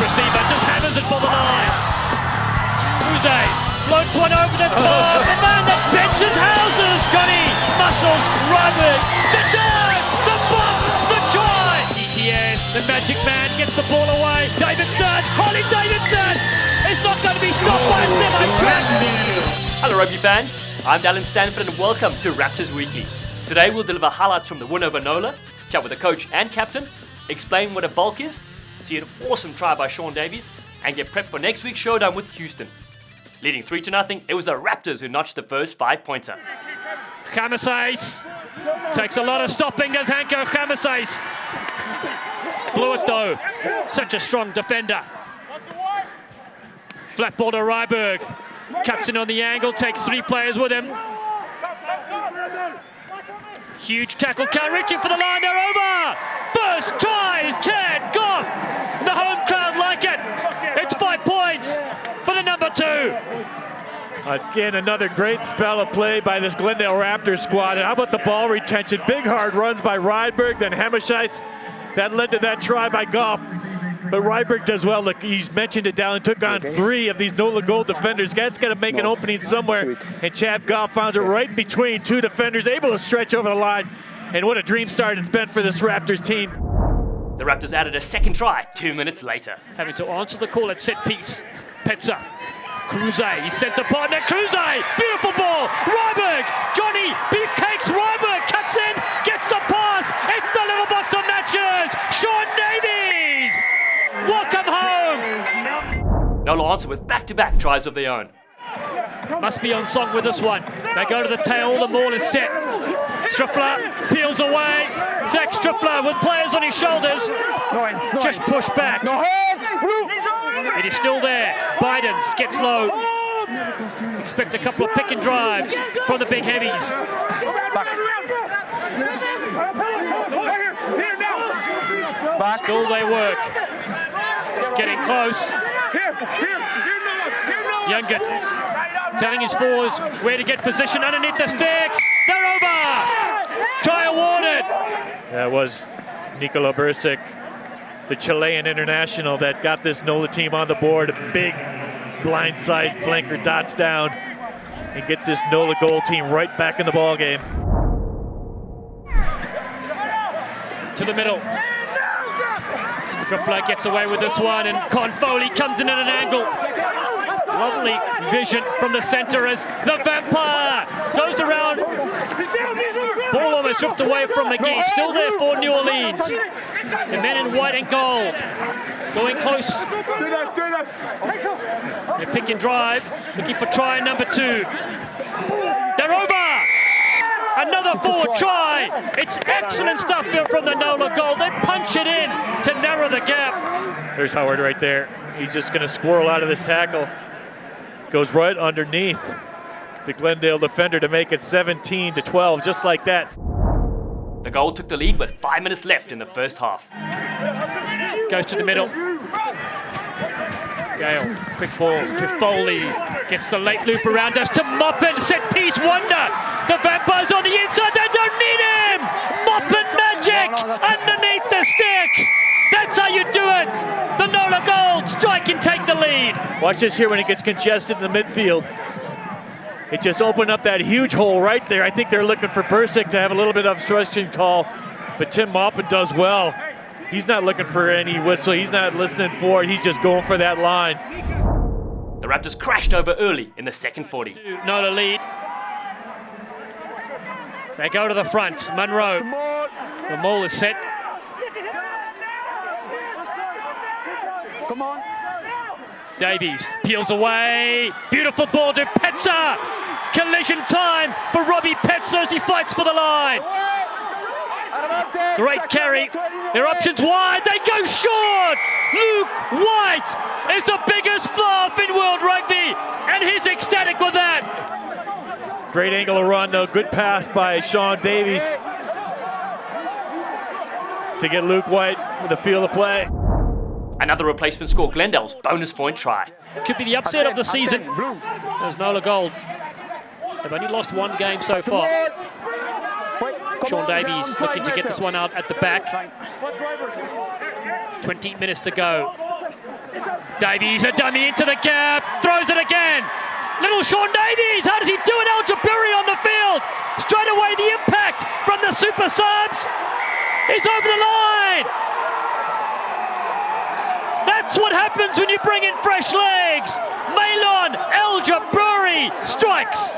receiver just hammers it for the line. Uze floats one over the top. The man that benches houses. Johnny muscles Ryberg. The dive, the bump, the try. ETS, the magic man gets the ball away. Davidson, Holly Davidson. It's not going to be stopped by a semi-track. Hello rugby fans, I'm Dallen Stanford and welcome to Raptors Weekly. Today we'll deliver highlights from the win over NOLA, chat with the coach and captain, explain what a bulk is, see an awesome try by Sean Davies, and get prepped for next week's showdown with Houston. Leading 3-0, it was the Raptors who notched the first 5-pointer. Chamasais takes a lot of stopping, does Hanko Chamasais. Blew it though, such a strong defender. Flat ball to Ryberg, cuts in on the angle, takes three players with him. Huge tackle, count reaching for the line, they're over! First try is Chad Goff! The home crowd like it! It's 5 points for the number 2. Again, another great spell of play by this Glendale Raptors squad. And how about the ball retention? Big hard runs by Ryberg, then Hemishais. That led to that try by Goff. But Ryberg does well. Look, he's mentioned it down and took on 3 of these NOLA goal defenders. That's got to make an opening somewhere. And Chad Goff finds it right between 2 defenders, able to stretch over the line. And what a dream start it's been for this Raptors team. The Raptors added a second try 2 minutes later. Having to answer the call at set piece. Petzer, Cruze, his centre partner, Cruze, beautiful ball, Ryberg, Johnny, beefcakes, Ryberg, cuts in, gets the pass, it's the little box of matches, Sean Davies, welcome home. NOLA answer with back-to-back tries of their own. Must be on song with this one, they go to the tail, the maul is set, Striffler peels away, Zach Striffler with players on his shoulders, just push back. It is still there. Bidens gets low. Expect a couple of pick and drives from the big heavies. Still they work. Getting close. Youngert telling his forwards where to get position underneath the sticks. They're over. Try awarded. That was Nikola Bursic, the Chilean international that got this NOLA team on the board. A big blindside flanker dots down and gets this NOLA goal team right back in the ball game. To the middle. Striffler gets away with this one and Confoley comes in at an angle. Lovely vision from the center as the Vampire goes around. Ball almost stripped away from McGee. Still there for New Orleans. The men in white and gold going close. They pick and drive, looking for try number 2. They're over! Another forward try! It's excellent stuff here from the NOLA goal. They punch it in to narrow the gap. There's Howard right there. He's just going to squirrel out of this tackle. Goes right underneath the Glendale defender to make it 17-12, just like that. The goal took the lead with 5 minutes left in the first half. Goes to the middle. Gale, quick ball to Foley. Gets the late loop around us to Moppin. Set piece wonder. The Vampires on the inside. They don't need him. Moppin magic underneath the sticks. That's how you do it. The NOLA Gold strike and take the lead. Watch this here when it gets congested in the midfield. It just opened up that huge hole right there. I think they're looking for Bursic to have a little bit of obstruction call, but Tim Moppin does well. He's not looking for any whistle. He's not listening for it. He's just going for that line. The Raptors crashed over early in the second 40. NOLA lead. They go to the front. Munro. The maul is set. Come on. Davies peels away. Beautiful ball to Petzer. Collision time for Robbie Petzer as he fights for the line. Great carry. Their options wide. They go short. Luke White is the biggest fluff in World Rugby, and he's ecstatic with that. Great angle of run, though. Good pass by Sean Davies to get Luke White for the field of play. Another replacement score, Glendale's bonus point try. Could be the upset of the season. There's NOLA Gold. They've only lost 1 game so far. Sean Davies looking to get this one out at the back. 20 minutes to go. Davies, a dummy into the gap, throws it again. Little Sean Davies, how does he do it? El Jaburi on the field. Straight away the impact from the super subs. He's over the line. That's what happens when you bring in fresh legs. Malon El Jaburi strikes.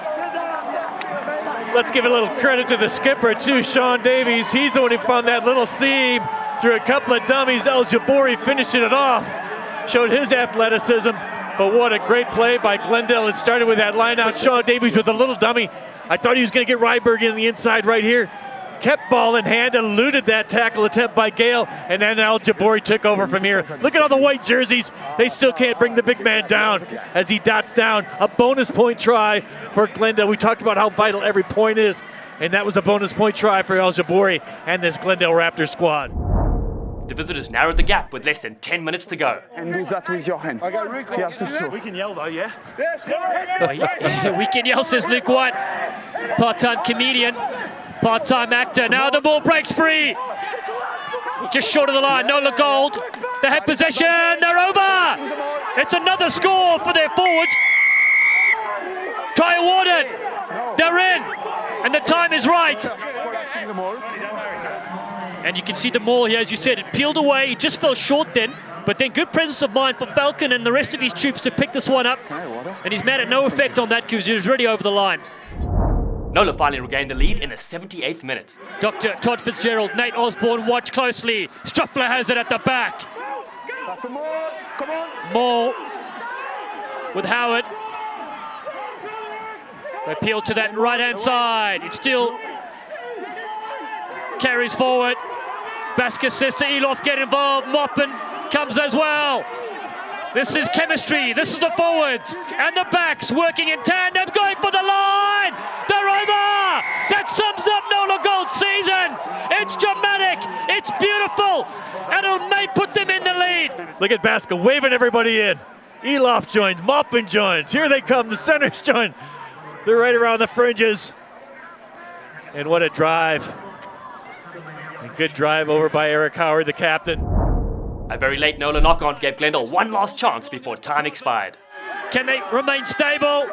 Let's give a little credit to the skipper too, Sean Davies. He's the one who found that little seam through a couple of dummies. El Jaburi finishing it off. Showed his athleticism, but what a great play by Glendale. It started with that line out. Sean Davies with a little dummy. I thought he was going to get Ryberg in the inside right here. Kept ball in hand, eluded that tackle attempt by Gale, and then El Jaburi took over from here. Look at all the white jerseys. They still can't bring the big man down as he dots down. A bonus point try for Glendale. We talked about how vital every point is, and that was a bonus point try for El Jaburi and this Glendale Raptors squad. The visitors narrowed the gap with less than 10 minutes to go. And do that with your hands. You have to throw. We can yell though, yeah? We can yell, says Luke White. Part-time comedian, part-time actor. Now the ball breaks free. Just short of the line, Nola Gold. They have possession, they're over. It's another score for their forwards. Try awarded. They're in, and the time is right. And you can see the maul here, as you said, it peeled away. It just fell short then, but then good presence of mind for Falcon and the rest of his troops to pick this one up. And he's mad at no effect on that because he was already over the line. Nola finally regained the lead in the 78th minute. Dr. Todd Fitzgerald, Nate Osborne, watch closely. Struffler has it at the back. Maul with Howard. They peel to that right-hand side. It still carries forward. Basker says to Elof, get involved. Moppin comes as well. This is chemistry. This is the forwards and the backs working in tandem, going for the line. They're over. That sums up Nola Gold's season. It's dramatic. It's beautiful. And it may put them in the lead. Look at Basker waving everybody in. Elof joins, Moppin joins. Here they come, the centers join. They're right around the fringes. And what a drive. A good drive over by Eric Howard, the captain. A very late Nola knock-on gave Glendale one last chance before time expired. Can they remain stable?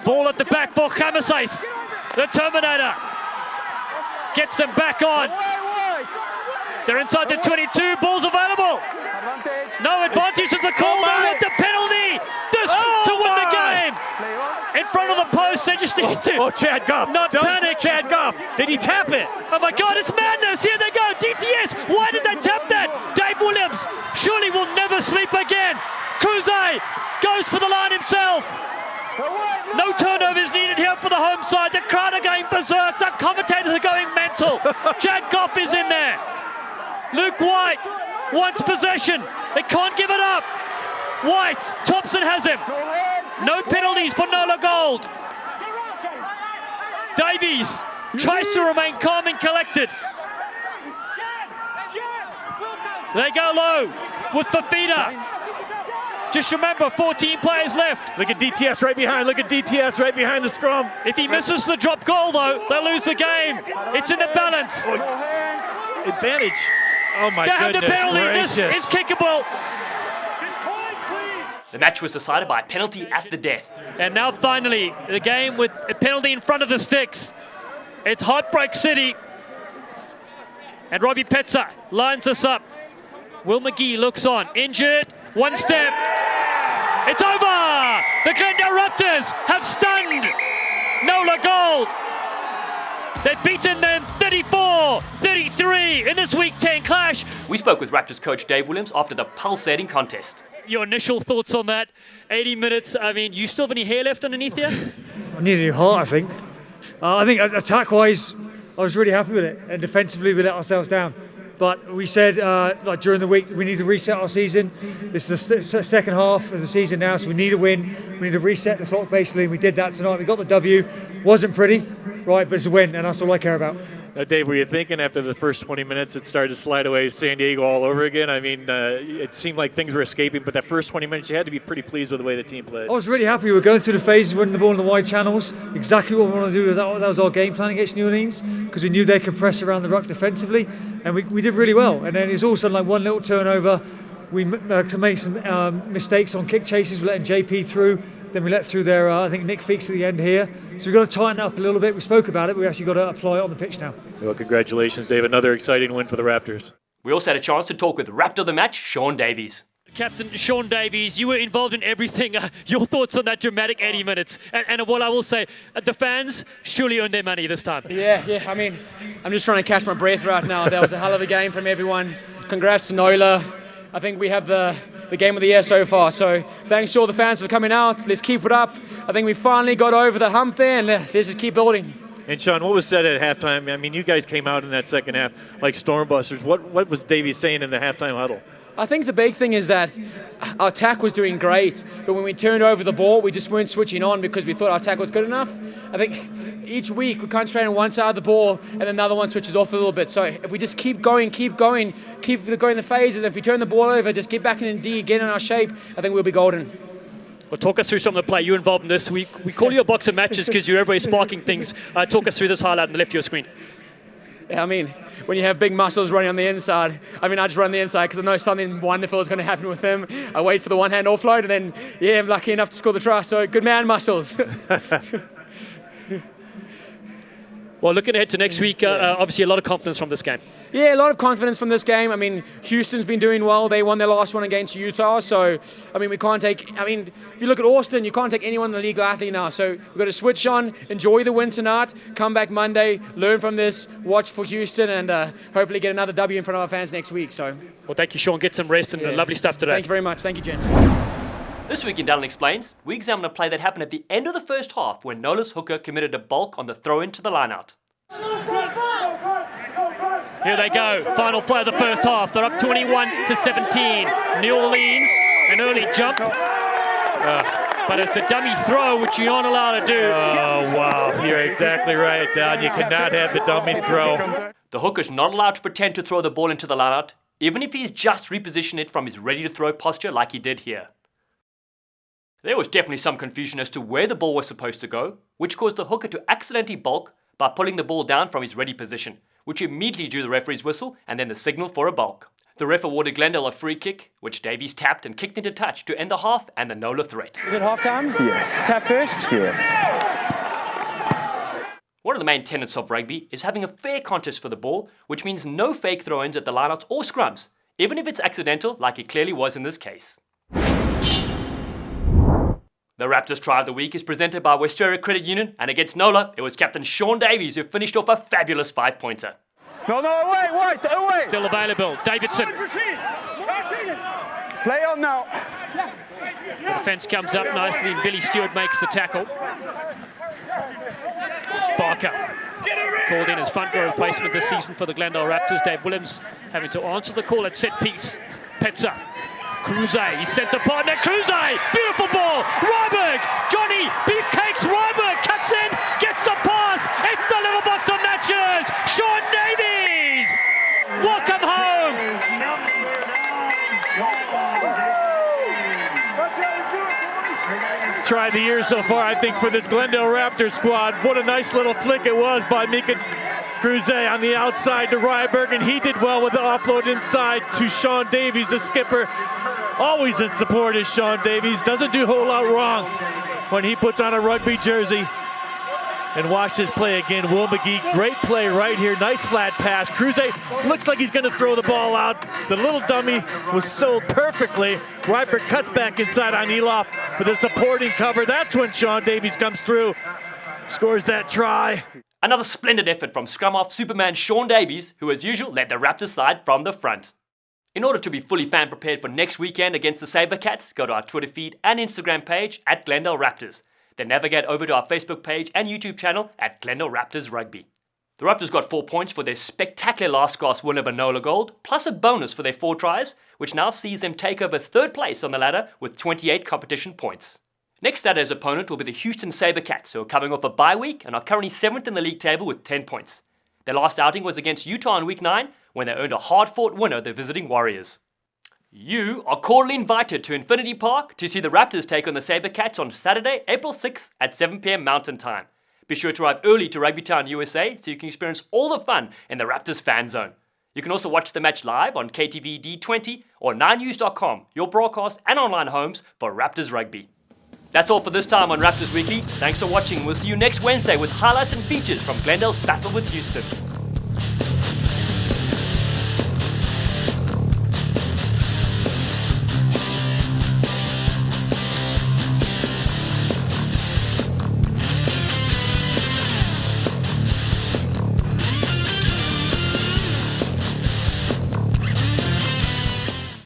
Ball at the back for Khamasais. The Terminator gets them back on. They're inside the 22. Ball's available. No advantage as a call. They want the penalty. This to win the game. In front of the post, they just need to. Oh, Chad Goff. Not panic. Chad Goff. Did he tap it? Oh my God, it's madness. Here they go. DTS. Why did they tap that? Dave Williams surely will never sleep again. Kuze goes for the line himself. No turnovers needed here for the home side. The crowd are going berserk. The commentators are going mental. Chad Goff is in there. Luke White wants possession. They can't give it up. White, Thompson has him. No penalties for Nola Gold. Davies tries to remain calm and collected. They go low with Fafita. Just remember, 14 players left. Look at DTS right behind. Look at DTS right behind the scrum. If he misses the drop goal, though, they'll lose the game. It's in the balance. Advantage. Oh my They have goodness the penalty. gracious. This is kickable. The match was decided by a penalty at the death. And now finally, the game with a penalty in front of the sticks. It's Heartbreak City. And Robbie Petzer lines us up. Will McGee looks on. Injured. One step. It's over. The Glendale Raptors have stunned Nola Gold. They've beaten them 34-33 in this Week 10 clash. We spoke with Raptors coach Dave Williams after the pulsating contest. Your initial thoughts on that? 80 minutes. I mean, you still have any hair left underneath you? I need a new heart, I think. I think attack-wise, I was really happy with it. And defensively, we let ourselves down. But we said like during the week, we need to reset our season. This is the second half of the season now, so we need a win. We need to reset the clock, basically, and we did that tonight. We got the W. Wasn't pretty, right, but it's a win, and that's all I care about. Now, Dave, were you thinking after the first 20 minutes it started to slide away San Diego all over again? I mean, it seemed like things were escaping, but that first 20 minutes you had to be pretty pleased with the way the team played. I was really happy. We were going through the phases, winning the ball in the wide channels. Exactly what we wanted to do. That was our game plan against New Orleans, because we knew they could press around the ruck defensively, and we did really well. And then it's also like one little turnover, we made some mistakes on kick chases. We're letting JP through. Then we let through their, I think, Nick Feeks at the end here. So we've got to tighten up a little bit. We spoke about it, but we actually got to apply it on the pitch now. Well, congratulations, Dave. Another exciting win for the Raptors. We also had a chance to talk with Raptor of the match, Sean Davies. Captain Sean Davies, you were involved in everything. Your thoughts on that dramatic 80 minutes? And what I will say, the fans surely earned their money this time. Yeah. I mean, I'm just trying to catch my breath right now. That was a hell of a game from everyone. Congrats to Nola. I think we have the game of the year so far. So thanks to all the fans for coming out. Let's keep it up. I think we finally got over the hump there, and let's just keep building. And Sean, what was said at halftime? I mean, you guys came out in that second half like stormbusters. What was Davies saying in the halftime huddle? I think the big thing is that our attack was doing great, but when we turned over the ball, we just weren't switching on because we thought our attack was good enough. I think each week we concentrate on one side of the ball and then another one switches off a little bit. So if we just keep going the phases, and if we turn the ball over, just get back in D, get in our shape, I think we'll be golden. Well, talk us through some of the play. You're involved in this. We call you a box of matches because you're everywhere sparking things. Talk us through this highlight on the left of your screen. Yeah, I mean, when you have big muscles running on the inside, I just run the inside because I know something wonderful is going to happen with him. I wait for the one-hand offload, and then, I'm lucky enough to score the try. So good man, muscles. Well, looking ahead to next week, obviously a lot of confidence from this game. Yeah, a lot of confidence from this game. I mean, Houston's been doing well. They won their last one against Utah. So, we can't take... if you look at Austin, you can't take anyone in the league lightly now. So we've got to switch on, enjoy the win tonight, come back Monday, learn from this, watch for Houston, and hopefully get another W in front of our fans next week. So, well, thank you, Sean. Get some rest and lovely stuff today. Thank you very much. Thank you, gents. This week in Dallen Explains, we examine a play that happened at the end of the first half when Nola's hooker committed a bulk on the throw-in to the line-out. Here they go, final play of the first half. They're up 21-17. New Orleans, an early jump. But it's a dummy throw, which you aren't allowed to do. Oh, wow. You're exactly right, Dallen. You cannot have the dummy throw. The hooker's not allowed to pretend to throw the ball into the line-out, even if he's just repositioned it from his ready-to-throw posture like he did here. There was definitely some confusion as to where the ball was supposed to go, which caused the hooker to accidentally bulk by pulling the ball down from his ready position, which immediately drew the referee's whistle and then the signal for a bulk. The ref awarded Glendale a free kick, which Davies tapped and kicked into touch to end the half and the Nola threat. Is it half-time? Yes. Tap first? Yes. One of the main tenets of rugby is having a fair contest for the ball, which means no fake throw-ins at the lineouts or scrums, even if it's accidental like it clearly was in this case. The Raptors try of the week is presented by Westoria Credit Union, and against Nola, it was Captain Sean Davies who finished off a fabulous 5-pointer. No, away. Still available, Davidson. Play on now. The defence comes up nicely and Billy Stewart makes the tackle. Barker called in as front row replacement this season for the Glendale Raptors. Dave Williams having to answer the call at set piece. Petzer. Kruse, his centre partner, Kruse, beautiful ball, Ryberg, Johnny, Beefcakes, Ryberg, cuts in, gets the pass, it's the little box of matches, Sean Davies, welcome home. Try the year so far, I think, for this Glendale Raptors squad. What a nice little flick it was by Mika Kruse on the outside to Ryberg, and he did well with the offload inside to Sean Davies, the skipper. Always in support is Sean Davies. Doesn't do a whole lot wrong when he puts on a rugby jersey. And watch this play again. Will McGee, great play right here. Nice flat pass. Kruse looks like he's going to throw the ball out. The little dummy was sold perfectly. Ryberg cuts back inside on Elof with a supporting cover. That's when Sean Davies comes through, scores that try. Another splendid effort from scrum-half Superman Sean Davies, who as usual led the Raptors side from the front. In order to be fully fan prepared for next weekend against the Sabercats, go to our Twitter feed and Instagram page at Glendale Raptors. Then navigate over to our Facebook page and YouTube channel at Glendale Raptors Rugby. The Raptors got 4 points for their spectacular last gasp win over Nola Gold, plus a bonus for their 4 tries, which now sees them take over 3rd place on the ladder with 28 competition points. Next Saturday's opponent will be the Houston Sabercats, who are coming off a bye week and are currently 7th in the league table with 10 points. Their last outing was against Utah in Week 9, when they earned a hard-fought win over the visiting Warriors. You are cordially invited to Infinity Park to see the Raptors take on the Sabercats on Saturday, April 6th at 7 p.m. Mountain Time. Be sure to arrive early to RugbyTown, USA, so you can experience all the fun in the Raptors fan zone. You can also watch the match live on KTV D20 or 9news.com, your broadcast and online homes for Raptors Rugby. That's all for this time on Raptors Weekly. Thanks for watching. We'll see you next Wednesday with highlights and features from Glendale's battle with Houston.